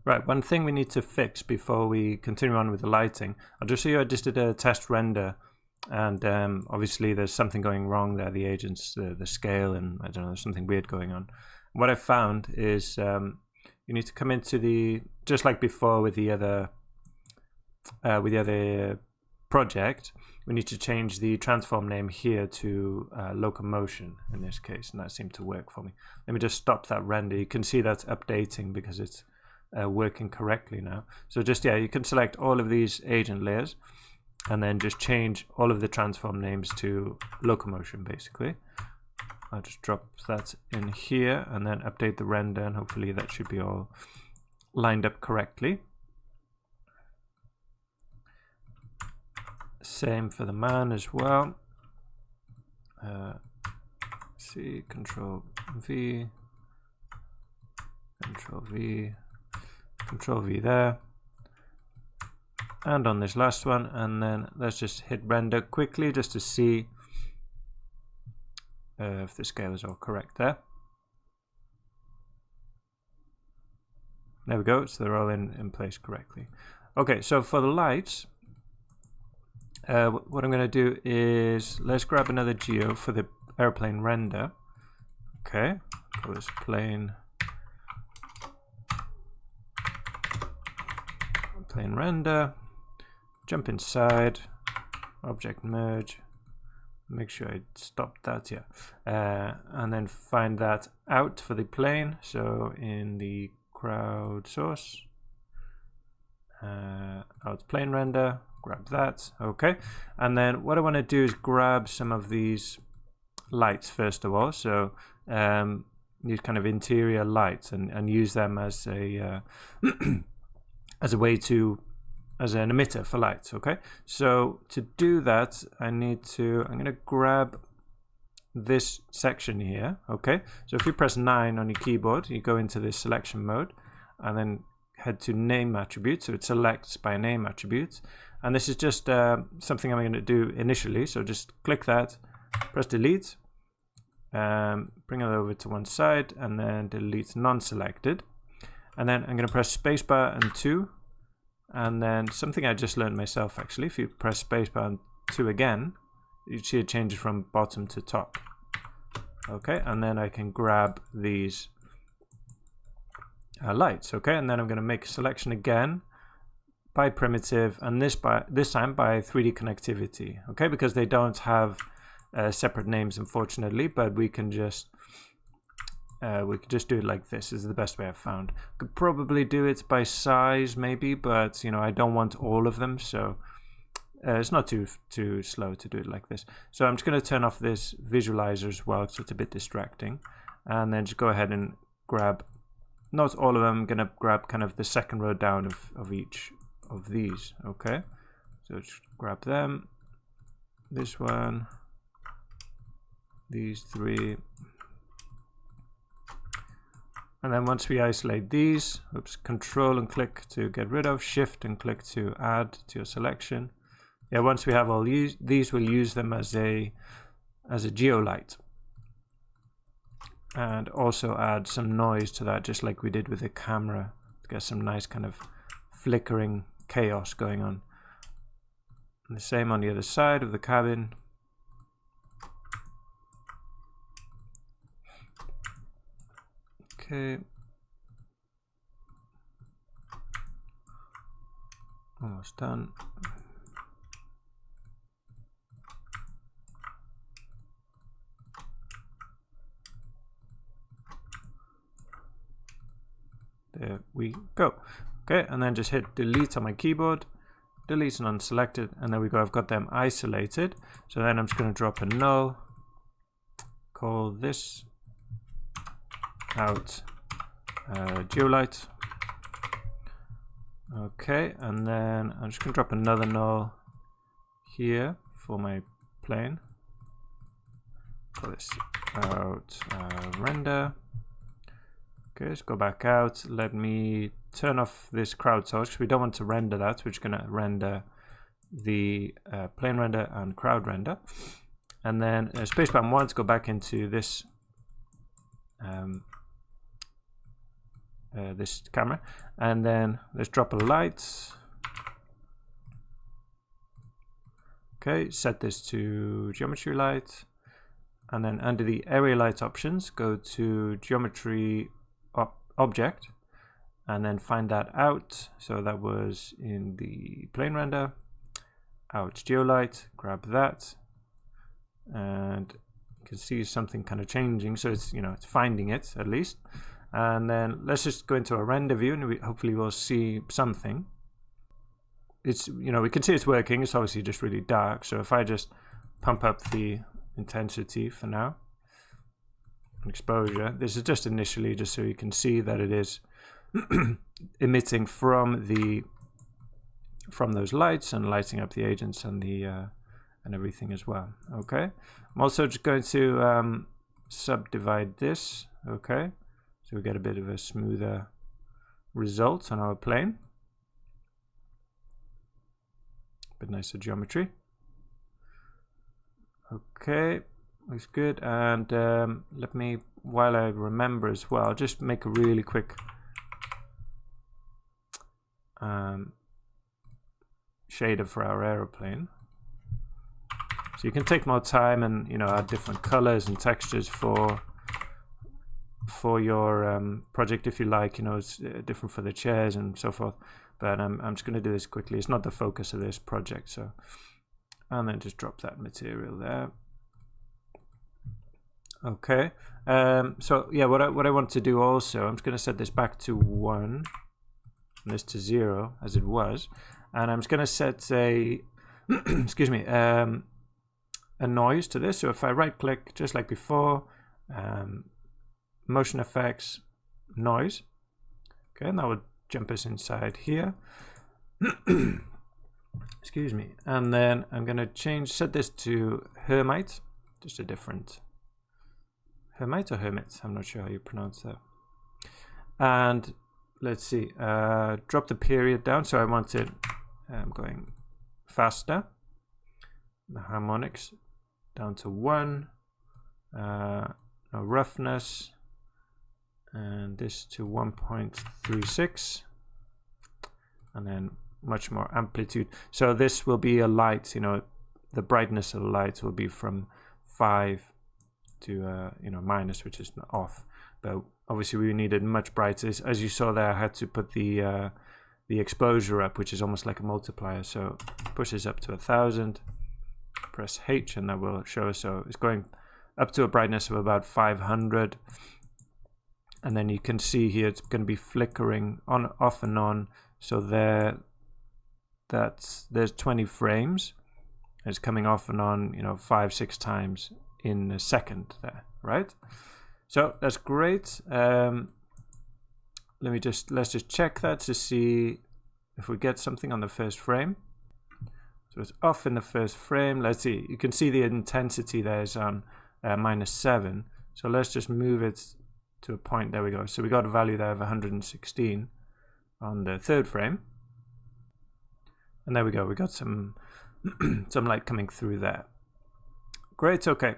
Right, one thing we need to fix before we continue on with the lighting. I'll just show you I just did a test render, and obviously there's something going wrong there, the agents, the scale, and I don't know, there's something weird going on. What I found is you need to come into the, just like before with the other project, we need to change the transform name here to locomotion in this case, and that seemed to work for me. Let me just stop that render. You can see that's updating because it's working correctly now. So just, yeah, you can select all of these agent layers and then just change all of the transform names to locomotion basically. I'll just drop that in here and then update the render, and hopefully that should be all lined up correctly. Same for the man as well. See, Control V, Control V, Control V there, and on this last one, and then let's just hit render quickly just to see if the scale is all correct there. There we go, so they're all in place correctly. Okay, so for the lights, what I'm going to do is let's grab another geo for the airplane render. Okay, call this plane render, jump inside, object merge, make sure I stop that, yeah, and then find that out for the plane. So in the crowd source, out plane render, grab that. Okay, and then what I want to do is grab some of these lights first of all, so these kind of interior lights, and use them as a as a way to, as an emitter for lights. Okay, so to do that I'm going to grab this section here. Okay, so if you press 9 on your keyboard, you go into this selection mode and then head to name attribute, so it selects by name attribute, and this is just something I'm going to do initially. So just click that, press delete, bring it over to one side, and then delete non-selected, and then I'm going to press spacebar and 2, and then something I just learned myself actually, if you press spacebar and 2 again, you see it changes from bottom to top. Okay, and then I can grab these lights. Okay, and then I'm going to make a selection again by primitive, and this time by 3D connectivity. Okay, because they don't have separate names unfortunately, but we can just do it like this. This is the best way I've found. Could probably do it by size maybe, but you know, I don't want all of them, so it's not too slow to do it like this. So I'm just going to turn off this visualizer as well, so it's a bit distracting, and then just go ahead and grab, not all of them, I'm going to grab kind of the second row down of each of these. Okay, so just grab them, this one, these 3, and then once we isolate these, oops, control and click to get rid of, shift and click to add to your selection. Yeah, once we have all these, we'll use them as a geolight, and also add some noise to that, just like we did with the camera, to get some nice kind of flickering chaos going on. And the same on the other side of the cabin. Okay, almost done. There we go. Okay, and then just hit delete on my keyboard, delete and unselected, and there we go. I've got them isolated. So then I'm just going to drop a null, call this out geolight. Okay, and then I'm just going to drop another null here for my plane. Call this out render. Okay, let's go back out. Let me turn off this crowd source because we don't want to render that. We're just going to render the plane render and crowd render. And then spacebar and 1 to go back into this this camera, and then let's drop a light. Okay, set this to geometry light, and then under the area light options, go to geometry object, and then find that out. So that was in the plane render, out geolight, grab that, and you can see something kind of changing. So it's, it's finding it at least. And then let's just go into a render view, and hopefully we'll see something. It's, we can see it's working. It's obviously just really dark. So if I just pump up the intensity for now, exposure, this is just initially just so you can see that it is emitting from those lights and lighting up the agents and the and everything as well. Okay, I'm also just going to subdivide this. Okay, so we get a bit of a smoother result on our plane, a bit nicer geometry. Okay, looks good. And let me, while I remember as well, just make a really quick shader for our aeroplane. So you can take more time and add different colors and textures for your project if you like. It's different for the chairs and so forth. But I'm just going to do this quickly. It's not the focus of this project. So, and then just drop that material there. Okay. So yeah, what I want to do also, I'm just going to set this back to 1 and this to 0 as it was, and I'm just going to set a excuse me, a noise to this. So if I right click just like before, motion effects, noise. Okay, and that would jump us inside here. Excuse me. And then I'm going to set this to Hermite, just a different Hermite or Hermit, I'm not sure how you pronounce that. And let's see, drop the period down. So I want it going faster. The harmonics down to 1. No roughness. And this to 1.36. And then much more amplitude. So this will be a light, the brightness of the light will be from 5 to minus, which is off. But obviously we needed much brighter. As you saw there, I had to put the exposure up, which is almost like a multiplier. So push this up to 1000, press H, and that will show us. So it's going up to a brightness of about 500. And then you can see here it's going to be flickering on, off and on. So there's 20 frames. It's coming off and on, 5-6 times in a second there, right? So that's great. Let's just check that to see if we get something on the first frame. So it's off in the first frame. Let's see. You can see the intensity there is on -7. So let's just move it to a point. There we go. So we got a value there of 116 on the third frame. And there we go. We got some some light coming through there. Great. Okay.